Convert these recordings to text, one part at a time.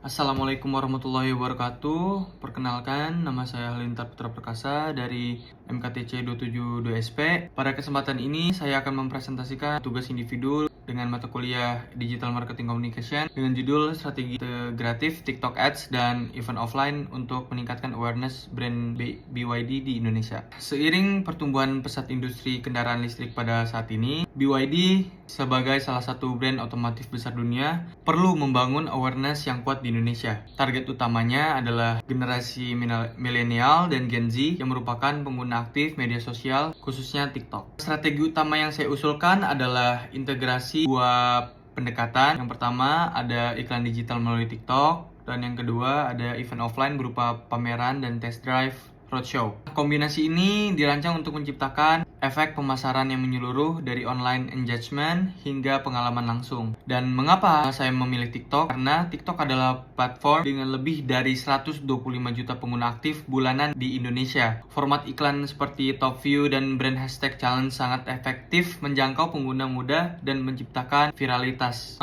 Assalamualaikum warahmatullahi wabarakatuh. Perkenalkan, nama saya Halilintar Putra Perkasa dari MKTC 272SP. Pada kesempatan ini, saya akan mempresentasikan tugas individu dengan mata kuliah Digital Marketing Communication dengan judul Strategi Integratif TikTok Ads dan Event Offline untuk meningkatkan awareness brand BYD di Indonesia. Seiring pertumbuhan pesat industri kendaraan listrik pada saat ini, BYD sebagai salah satu brand otomotif besar dunia perlu membangun awareness yang kuat di Indonesia. Target utamanya adalah generasi milenial dan Gen Z yang merupakan pengguna aktif media sosial, khususnya TikTok. Strategi utama yang saya usulkan adalah integrasi dua pendekatan. Yang pertama ada iklan digital melalui TikTok, dan yang kedua ada event offline berupa pameran dan test drive roadshow. Kombinasi ini dirancang untuk menciptakan efek pemasaran yang menyeluruh dari online engagement hingga pengalaman langsung. Dan mengapa saya memilih TikTok? Karena TikTok adalah platform dengan lebih dari 125 juta pengguna aktif bulanan di Indonesia. Format iklan seperti top view dan brand hashtag challenge sangat efektif menjangkau pengguna muda dan menciptakan viralitas.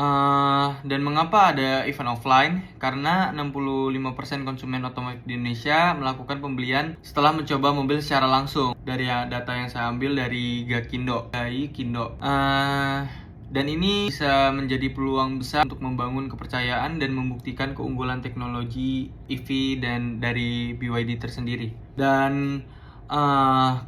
Dan mengapa ada event offline? Karena 65% konsumen otomotif di Indonesia melakukan pembelian setelah mencoba mobil secara langsung. Dari data yang saya ambil dari Gaikindo. Dan ini bisa menjadi peluang besar untuk membangun kepercayaan dan membuktikan keunggulan teknologi EV dan dari BYD tersendiri. Dan rencana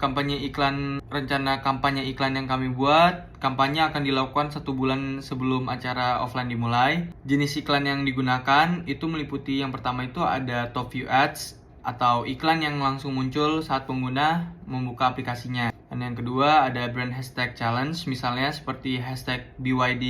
kampanye iklan yang kami buat, kampanye akan dilakukan 1 bulan sebelum acara offline dimulai. Jenis iklan yang digunakan itu meliputi, yang pertama itu ada top view ads atau iklan yang langsung muncul saat pengguna membuka aplikasinya. Dan yang kedua ada brand hashtag challenge, misalnya seperti hashtag BYD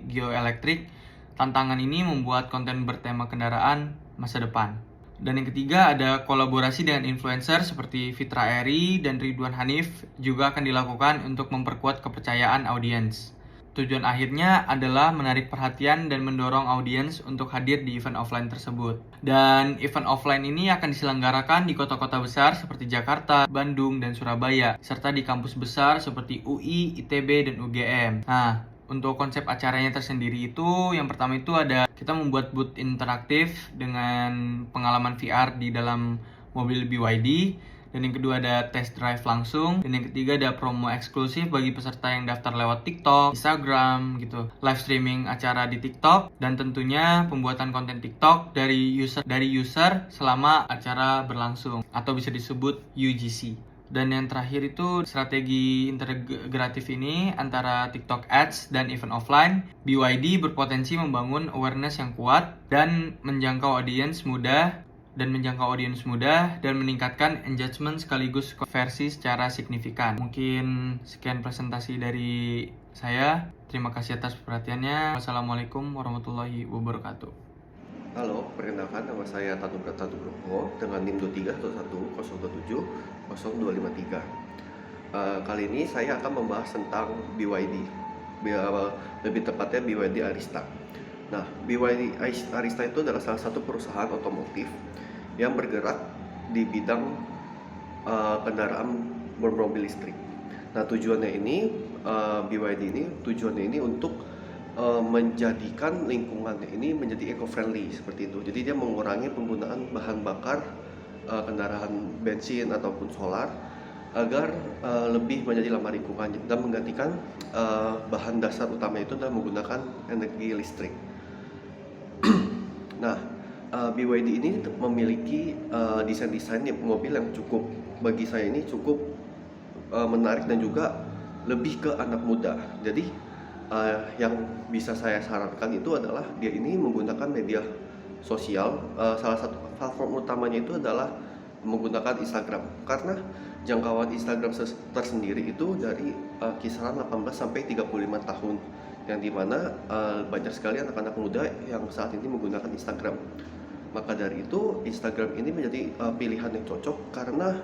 Geoelectric. Tantangan ini membuat konten bertema kendaraan masa depan. Dan yang ketiga ada kolaborasi dengan influencer seperti Fitra Eri dan Ridwan Hanif juga akan dilakukan untuk memperkuat kepercayaan audiens. Tujuan akhirnya adalah menarik perhatian dan mendorong audiens untuk hadir di event offline tersebut. Dan event offline ini akan diselenggarakan di kota-kota besar seperti Jakarta, Bandung, dan Surabaya, serta di kampus besar seperti UI, ITB, dan UGM. Nah, untuk konsep acaranya tersendiri itu, yang pertama itu ada kita membuat booth interaktif dengan pengalaman VR di dalam mobil BYD. Dan yang kedua ada test drive langsung. Dan yang ketiga ada promo eksklusif bagi peserta yang daftar lewat TikTok, Instagram gitu. Live streaming acara di TikTok dan tentunya pembuatan konten TikTok dari user selama acara berlangsung atau bisa disebut UGC. Dan yang terakhir itu strategi integratif ini antara TikTok Ads dan event offline. BYD berpotensi membangun awareness yang kuat dan menjangkau audiens muda dan meningkatkan engagement sekaligus konversi secara signifikan. Mungkin sekian presentasi dari saya. Terima kasih atas perhatiannya. Wassalamualaikum warahmatullahi wabarakatuh. Halo, perkenalkan nama saya Tanu Nugroho dengan NIM 2311027023. Kali ini saya akan membahas tentang BYD, lebih tepatnya BYD Arista. Nah, BYD Arista itu adalah salah satu perusahaan otomotif yang bergerak di bidang kendaraan bermobil listrik. Nah, BYD ini untuk menjadikan lingkungannya ini menjadi eco-friendly seperti itu. Jadi dia mengurangi penggunaan bahan bakar kendaraan bensin ataupun solar agar lebih menjadi ramah lingkungan dan menggantikan bahan dasar utama itu adalah menggunakan energi listrik. Nah, BYD ini memiliki desain-desain mobil yang bagi saya ini cukup menarik dan juga lebih ke anak muda. Jadi yang bisa saya sarankan itu adalah dia ini menggunakan media sosial. Salah satu platform utamanya itu adalah menggunakan Instagram, karena jangkauan Instagram tersendiri itu dari kisaran 18 sampai 35 tahun, yang dimana banyak sekali anak-anak muda yang saat ini menggunakan Instagram. Maka dari itu Instagram ini menjadi pilihan yang cocok karena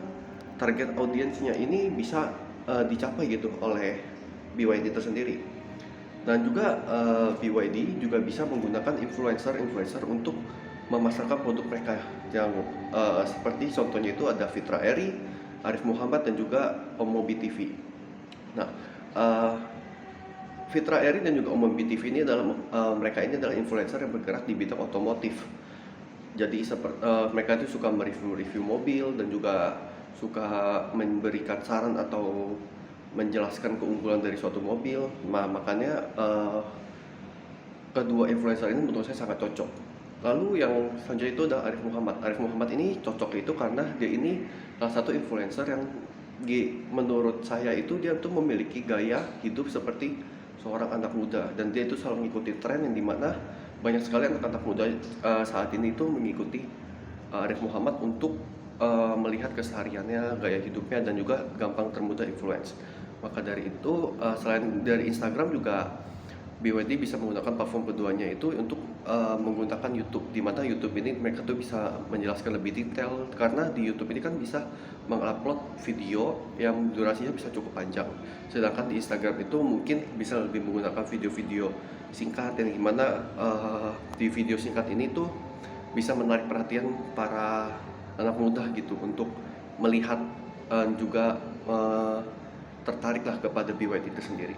target audiensnya ini bisa dicapai gitu oleh BYD tersendiri. Dan juga BYD juga bisa menggunakan influencer untuk memasarkan produk mereka yang seperti contohnya itu ada Fitra Eri, Arif Muhammad, dan juga Omobi TV. Nah, Fitra Eri dan juga Omobi TV ini mereka ini adalah influencer yang bergerak di bidang otomotif. Jadi mereka itu suka mereview mobil dan juga suka memberikan saran atau menjelaskan keunggulan dari suatu mobil. Makanya kedua influencer ini menurut saya sangat cocok. Lalu yang selanjutnya itu adalah Arif Muhammad. Arif Muhammad ini cocok itu karena dia ini salah satu influencer yang menurut saya itu dia tuh memiliki gaya hidup seperti seorang anak muda, dan dia itu selalu mengikuti tren yang dimana banyak sekali anak-anak muda saat ini itu mengikuti Arif Muhammad untuk melihat kesehariannya, gaya hidupnya, dan juga gampang termudah influence. Maka dari itu selain dari Instagram juga BYD bisa menggunakan platform keduanya itu untuk menggunakan YouTube, di mana YouTube ini mereka tuh bisa menjelaskan lebih detail, karena di YouTube ini kan bisa mengupload video yang durasinya bisa cukup panjang, sedangkan di Instagram itu mungkin bisa lebih menggunakan video-video singkat, yang dimana di video singkat ini tuh bisa menarik perhatian para anak muda gitu untuk melihat juga tertariklah kepada BYD itu sendiri.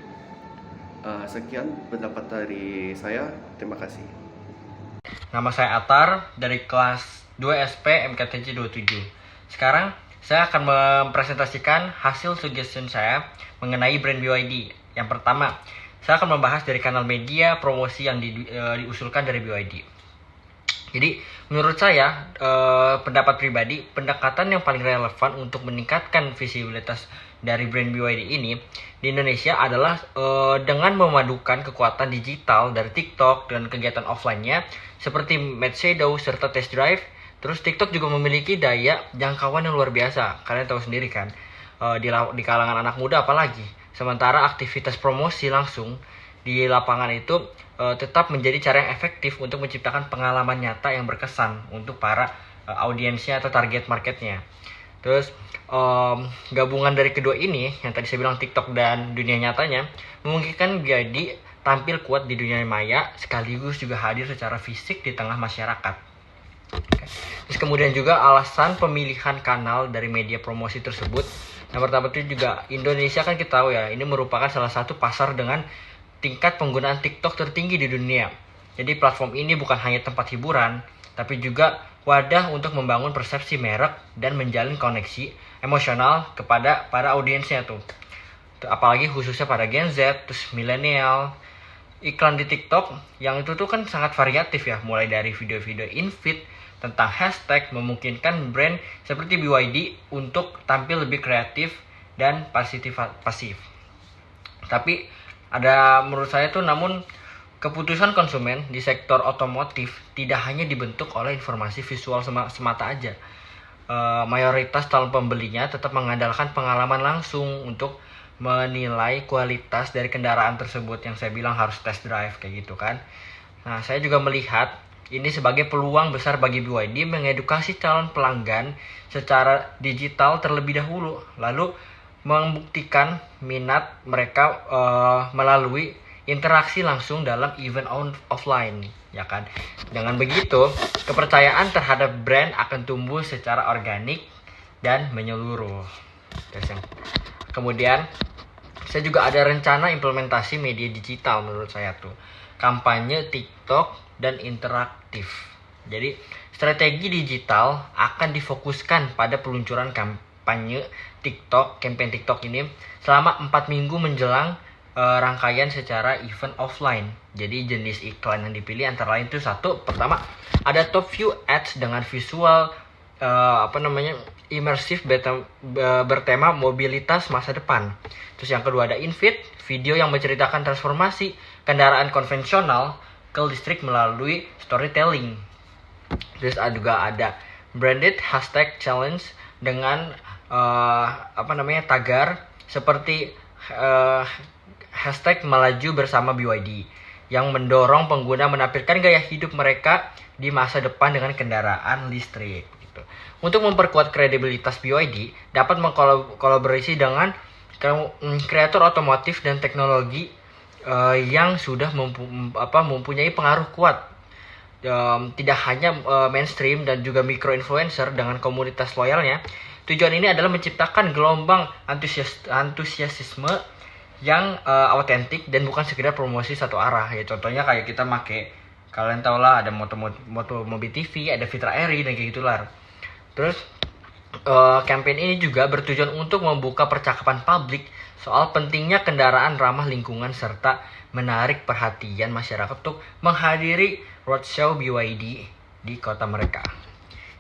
Sekian pendapat dari saya, terima kasih. Nama saya Atar dari kelas 2 SP MKTJ 27. Sekarang saya akan mempresentasikan hasil suggestion saya mengenai brand BYD. Yang pertama, saya akan membahas dari kanal media promosi yang diusulkan dari BYD. Jadi menurut saya, pendapat pribadi, pendekatan yang paling relevan untuk meningkatkan visibilitas dari brand BYD ini di Indonesia adalah dengan memadukan kekuatan digital dari TikTok dan kegiatan offline-nya seperti Match Shadow serta test drive. Terus TikTok juga memiliki daya jangkauan yang luar biasa. Kalian tahu sendiri kan, di kalangan anak muda apalagi. Sementara aktivitas promosi langsung di lapangan itu tetap menjadi cara yang efektif untuk menciptakan pengalaman nyata yang berkesan untuk para audiensnya atau target marketnya. Terus gabungan dari kedua ini yang tadi saya bilang, TikTok dan dunia nyatanya, memungkinkan jadi tampil kuat di dunia maya sekaligus juga hadir secara fisik di tengah masyarakat. Terus kemudian juga alasan pemilihan kanal dari media promosi tersebut. Yang pertama itu juga Indonesia kan kita tahu ya, ini merupakan salah satu pasar dengan tingkat penggunaan TikTok tertinggi di dunia. Jadi platform ini bukan hanya tempat hiburan, tapi juga wadah untuk membangun persepsi merek dan menjalin koneksi emosional kepada para audiensnya tuh. Apalagi khususnya pada Gen Z, terus milenial. Iklan di TikTok yang itu tuh kan sangat variatif ya, mulai dari video-video in-feed tentang hashtag memungkinkan brand seperti BYD untuk tampil lebih kreatif dan pasif. Tapi ada menurut saya tuh, namun keputusan konsumen di sektor otomotif tidak hanya dibentuk oleh informasi visual semata aja. Mayoritas calon pembelinya tetap mengandalkan pengalaman langsung untuk menilai kualitas dari kendaraan tersebut, yang saya bilang harus test drive kayak gitu kan. Nah, saya juga melihat ini sebagai peluang besar bagi BYD mengedukasi calon pelanggan secara digital terlebih dahulu, lalu membuktikan minat mereka melalui interaksi langsung dalam event offline, ya kan. Dengan begitu, kepercayaan terhadap brand akan tumbuh secara organik dan menyeluruh. Kemudian, saya juga ada rencana implementasi media digital menurut saya tuh. Kampanye TikTok dan interaktif. Jadi, strategi digital akan difokuskan pada peluncuran kampanye TikTok, campaign TikTok ini selama 4 minggu menjelang rangkaian secara event offline. Jadi jenis iklan yang dipilih antara lain itu pertama ada top view ads dengan visual imersif bertema mobilitas masa depan. Terus yang kedua ada in-feed, video yang menceritakan transformasi kendaraan konvensional ke listrik melalui storytelling. Terus juga ada branded hashtag challenge dengan tagar seperti hashtag melaju bersama BYD yang mendorong pengguna menampilkan gaya hidup mereka di masa depan dengan kendaraan listrik gitu. Untuk memperkuat kredibilitas BYD dapat mengkolaborasi dengan kreator otomotif dan teknologi yang sudah mempunyai pengaruh kuat, tidak hanya mainstream dan juga micro influencer dengan komunitas loyalnya. Tujuan ini adalah menciptakan gelombang antusiasisme yang autentik dan bukan sekedar promosi satu arah ya. Contohnya kayak kita pakai Kalian tau lah, ada moto mobil TV, ada Fitra Eri dan kayak gitulah. Terus campaign ini juga bertujuan untuk membuka percakapan publik soal pentingnya kendaraan ramah lingkungan serta menarik perhatian masyarakat untuk menghadiri roadshow BYD di kota mereka.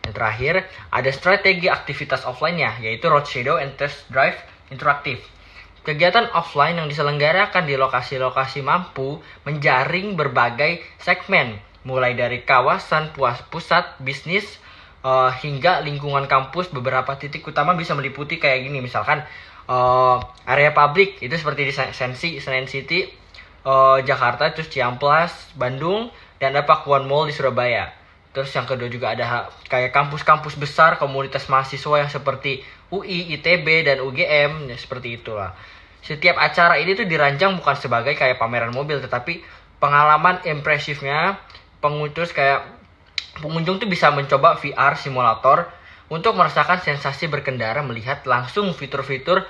Yang terakhir, ada strategi aktivitas offline-nya, yaitu roadshow and test drive interaktif. Kegiatan offline yang diselenggarakan di lokasi-lokasi mampu menjaring berbagai segmen, mulai dari kawasan pusat bisnis hingga lingkungan kampus. Beberapa titik utama bisa meliputi kayak gini, misalkan area publik itu seperti di Senen City, Jakarta, terus Ciamplas, Bandung, dan ada Pakuan Mall di Surabaya. Terus yang kedua juga ada kayak kampus-kampus besar, komunitas mahasiswa yang seperti UI, ITB, dan UGM, ya, seperti itulah. Setiap acara ini tuh dirancang bukan sebagai kayak pameran mobil, tetapi pengalaman impresifnya pengunjung tuh bisa mencoba VR simulator untuk merasakan sensasi berkendara, melihat langsung fitur-fitur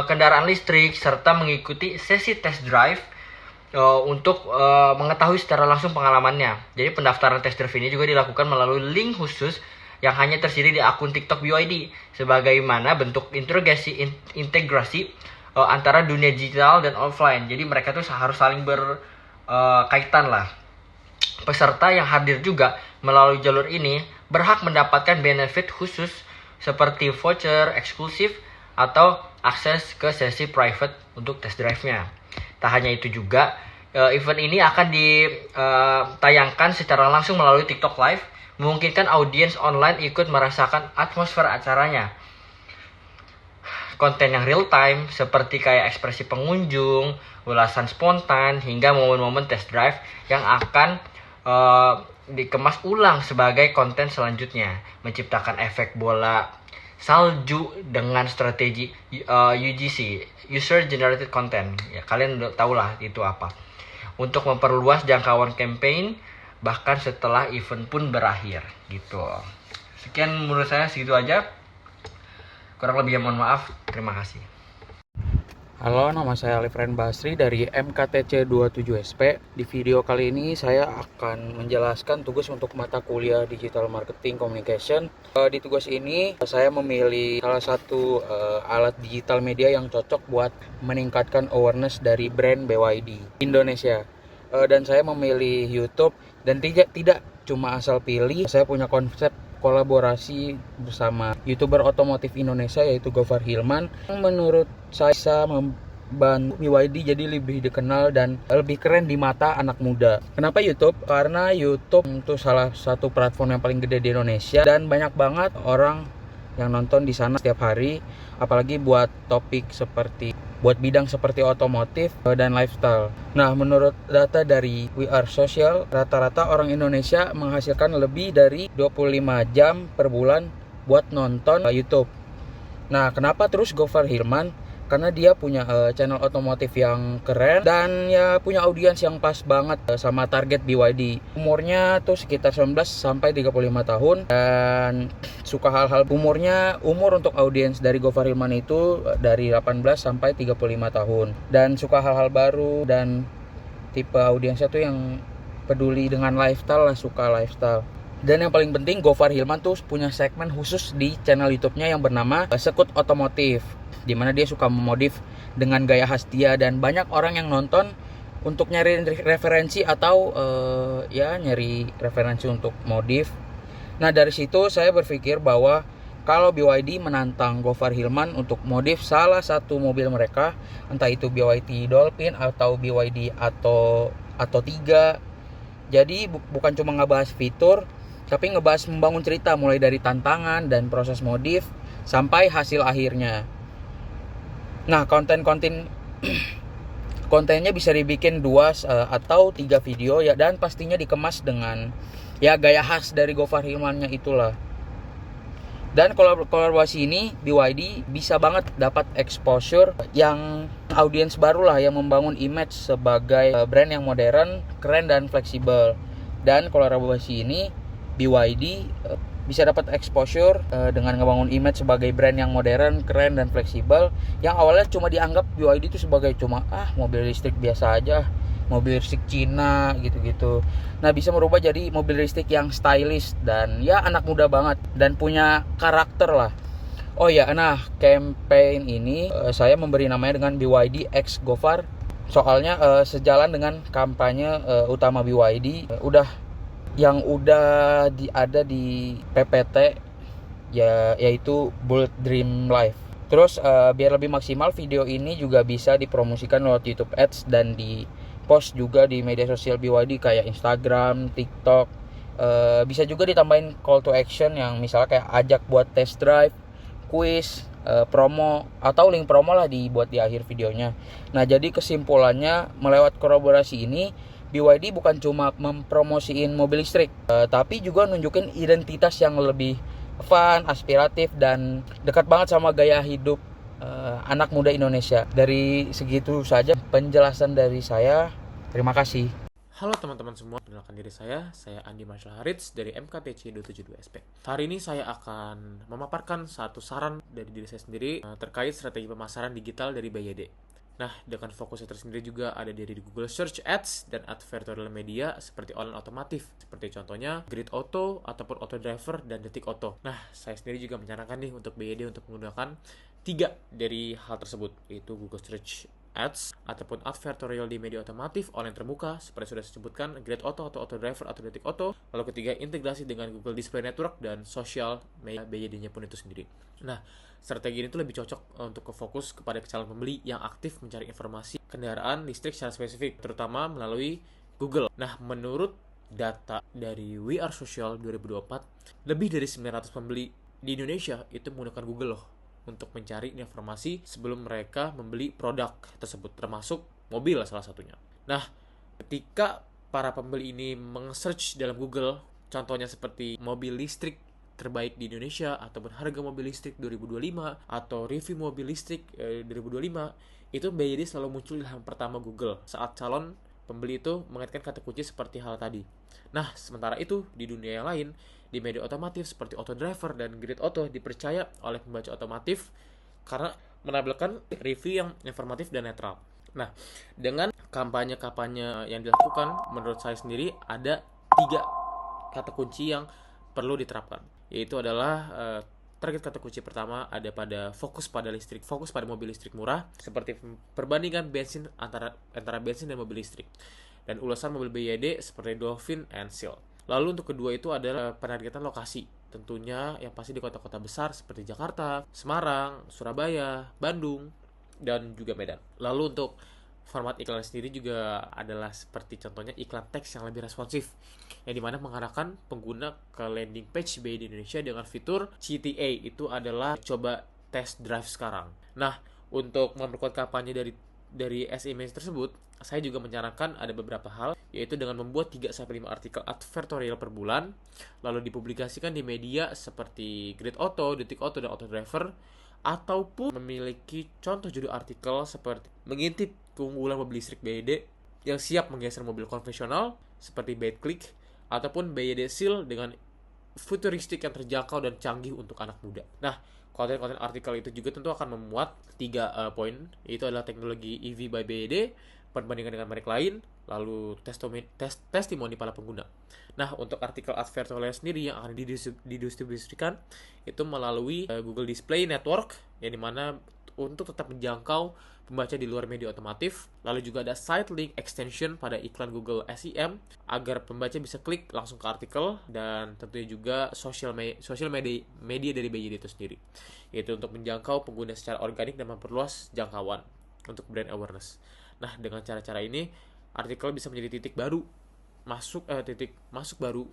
kendaraan listrik, serta mengikuti sesi test drive untuk mengetahui secara langsung pengalamannya. Jadi pendaftaran test drive ini juga dilakukan melalui link khusus yang hanya tersedia di akun TikTok BYD, sebagaimana bentuk integrasi antara dunia digital dan offline. Jadi mereka tuh harus saling berkaitan lah. Peserta yang hadir juga melalui jalur ini berhak mendapatkan benefit khusus seperti voucher eksklusif atau akses ke sesi private untuk test drive-nya. Tak hanya itu juga, event ini akan ditayangkan secara langsung melalui TikTok Live, memungkinkan audiens online ikut merasakan atmosfer acaranya. Konten yang real time seperti kayak ekspresi pengunjung, ulasan spontan, hingga momen-momen test drive yang akan dikemas ulang sebagai konten selanjutnya, menciptakan efek bola salju dengan strategi UGC, User Generated Content. Ya, kalian udah tahu lah itu apa. Untuk memperluas jangkauan campaign bahkan setelah event pun berakhir gitu. Sekian menurut saya, segitu aja. Kurang lebih mohon maaf. Terima kasih. Halo, nama saya Alifren Basri dari MKTC 27SP. Di video kali ini saya akan menjelaskan tugas untuk mata kuliah Digital Marketing Communication. Di tugas ini saya memilih salah satu alat digital media yang cocok buat meningkatkan awareness dari brand BYD Indonesia. Dan saya memilih YouTube, dan tidak cuma asal pilih. Saya punya konsep kolaborasi bersama YouTuber otomotif Indonesia yaitu Gofar Hilman, yang menurut saya bisa membantu BYD jadi lebih dikenal dan lebih keren di mata anak muda. Kenapa YouTube? Karena YouTube itu salah satu platform yang paling gede di Indonesia dan banyak banget orang yang nonton di sana setiap hari, apalagi buat bidang seperti otomotif dan lifestyle. Nah, menurut data dari We Are Social, rata-rata orang Indonesia menghasilkan lebih dari 25 jam per bulan buat nonton YouTube. Nah, kenapa terus Gofar Hilman? Karena dia punya channel otomotif yang keren dan ya punya audiens yang pas banget sama target BYD. Umurnya tuh sekitar 19 sampai 35 tahun dan suka hal-hal umur untuk audiens dari Gofar Hilman itu dari 18 sampai 35 tahun dan suka hal-hal baru dan tipe audiensnya tuh yang peduli dengan lifestyle lah, suka lifestyle. Dan yang paling penting, Gofar Hilman tuh punya segmen khusus di channel YouTube-nya yang bernama Sekut Otomotif, di mana dia suka memodif dengan gaya khas dia, dan banyak orang yang nonton untuk nyari referensi atau nyari referensi untuk modif. Nah, dari situ saya berpikir bahwa kalau BYD menantang Gofar Hilman untuk modif salah satu mobil mereka, entah itu BYD Dolphin atau BYD Atto 3. Jadi bukan cuma ngebahas fitur, tapi ngebahas membangun cerita mulai dari tantangan dan proses modif sampai hasil akhirnya. Nah, kontennya bisa dibikin 2 atau 3 video ya, dan pastinya dikemas dengan ya gaya khas dari Gofar Hilmannya itulah. Dan kolaborasi ini BYD bisa banget dapat exposure yang audiens baru lah, yang membangun image sebagai brand yang modern, keren dan fleksibel. Dan kolaborasi ini BYD bisa dapat exposure dengan ngebangun image sebagai brand yang modern, keren dan fleksibel, yang awalnya cuma dianggap BYD itu sebagai cuma mobil listrik biasa aja. mobil listrik Cina gitu-gitu. Nah, bisa merubah jadi mobil listrik yang stylish dan ya anak muda banget dan punya karakter lah. Oh ya, nah campaign ini saya memberi namanya dengan BYD X Gofar. Soalnya sejalan dengan kampanye utama BYD udah ada di PPT ya, yaitu Bold Dream Life. Terus biar lebih maksimal, video ini juga bisa dipromosikan lewat YouTube Ads dan di post juga di media sosial BYD kayak Instagram, TikTok. Bisa juga ditambahin call to action yang misalnya kayak ajak buat test drive, quiz, promo atau link promo lah dibuat di akhir videonya. Nah, jadi kesimpulannya melewat kolaborasi ini BYD bukan cuma mempromosiin mobil listrik, tapi juga nunjukin identitas yang lebih fun, aspiratif, dan dekat banget sama gaya hidup anak muda Indonesia. Dari segitu saja penjelasan dari saya. Terima kasih. Halo teman-teman semua, perkenalkan diri saya Andi Marshall Harits dari MKTC 272SP. Hari ini saya akan memaparkan satu saran dari diri saya sendiri terkait strategi pemasaran digital dari BYD. Nah, dengan fokusnya tersendiri juga ada dari Google Search Ads dan advertorial media seperti online otomotif, seperti contohnya Grid Auto ataupun Auto Driver dan Detik Auto. Nah, saya sendiri juga menyarankan nih untuk BYD untuk menggunakan 3 dari hal tersebut, yaitu Google Search Ads ataupun advertorial di media otomotif online terbuka seperti sudah disebutkan Grid Auto atau Auto Driver atau Detik Auto. Lalu ketiga, integrasi dengan Google Display Network dan social media BYD-nya pun itu sendiri. Nah, strategi ini tuh lebih cocok untuk fokus kepada calon pembeli yang aktif mencari informasi kendaraan listrik secara spesifik, terutama melalui Google. Nah, menurut data dari We Are Social 2024, lebih dari 900 pembeli di Indonesia itu menggunakan Google loh untuk mencari informasi sebelum mereka membeli produk tersebut, termasuk mobil salah satunya. Nah, ketika para pembeli ini meng-search dalam Google, contohnya seperti mobil listrik terbaik di Indonesia, ataupun harga mobil listrik 2025, atau review mobil listrik 2025, itu BYD selalu muncul di halaman pertama Google saat calon pembeli itu mengetikkan kata kunci seperti hal tadi. Nah, sementara itu di dunia yang lain, di media otomotif seperti Auto Driver dan Grid Auto dipercaya oleh pembaca otomotif karena menampilkan review yang informatif dan netral. Nah, dengan kampanye-kampanye yang dilakukan, menurut saya sendiri ada 3 kata kunci yang perlu diterapkan, yaitu adalah target kata kunci pertama ada pada fokus pada mobil listrik murah, seperti perbandingan bensin antara bensin dan mobil listrik, dan ulasan mobil BYD seperti Dolphin and Seal. Lalu untuk kedua itu adalah penargetan lokasi, tentunya yang pasti di kota-kota besar seperti Jakarta, Semarang, Surabaya, Bandung, dan juga Medan. Lalu untuk format iklan sendiri juga adalah seperti contohnya iklan teks yang lebih responsif, yang dimana mengarahkan pengguna ke landing page BYD Indonesia dengan fitur CTA, itu adalah coba test drive sekarang. Nah, untuk memperkuat kampanye dari SMS tersebut, saya juga menyarankan ada beberapa hal, yaitu dengan membuat 3-5 artikel advertorial per bulan, lalu dipublikasikan di media seperti Grid Auto, Detik Auto, dan Auto Driver, ataupun memiliki contoh judul artikel seperti mengintip keunggulan mobil listrik BYD yang siap menggeser mobil konvensional seperti BYD ataupun BYD Seal dengan futuristik yang terjangkau dan canggih untuk anak muda. Nah, konten-konten artikel itu juga tentu akan memuat 3 poin, yaitu adalah teknologi EV by BYD, perbandingan dengan merek lain, lalu testimoni para pengguna. Nah, untuk artikel advertorial sendiri yang akan didistribusikan itu melalui Google Display Network, yang dimana untuk tetap menjangkau pembaca di luar media otomotif. Lalu juga ada site link extension pada iklan Google SEM agar pembaca bisa klik langsung ke artikel, dan tentunya juga social media dari BYD itu sendiri, yaitu untuk menjangkau pengguna secara organik dan memperluas jangkauan untuk brand awareness. Nah, dengan cara-cara ini artikel bisa menjadi titik masuk baru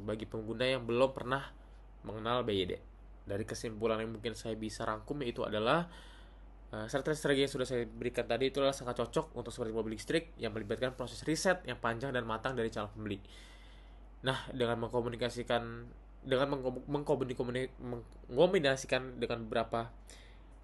bagi pengguna yang belum pernah mengenal BYD. Dari kesimpulan yang mungkin saya bisa rangkum, yaitu adalah strategi yang sudah saya berikan tadi itu adalah sangat cocok untuk seperti mobil listrik yang melibatkan proses riset yang panjang dan matang dari calon pembeli. Nah, dengan mengkombinasikan dengan beberapa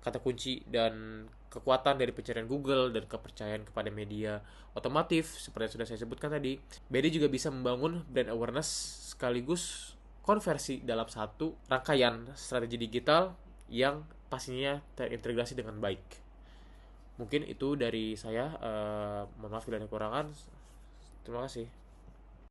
kata kunci dan kekuatan dari pencarian Google dan kepercayaan kepada media otomotif seperti yang sudah saya sebutkan tadi, BYD juga bisa membangun brand awareness sekaligus konversi dalam satu rangkaian strategi digital yang pastinya terintegrasi dengan baik. Mungkin itu dari saya. Mohon maaf bila ada kekurangan. Terima kasih.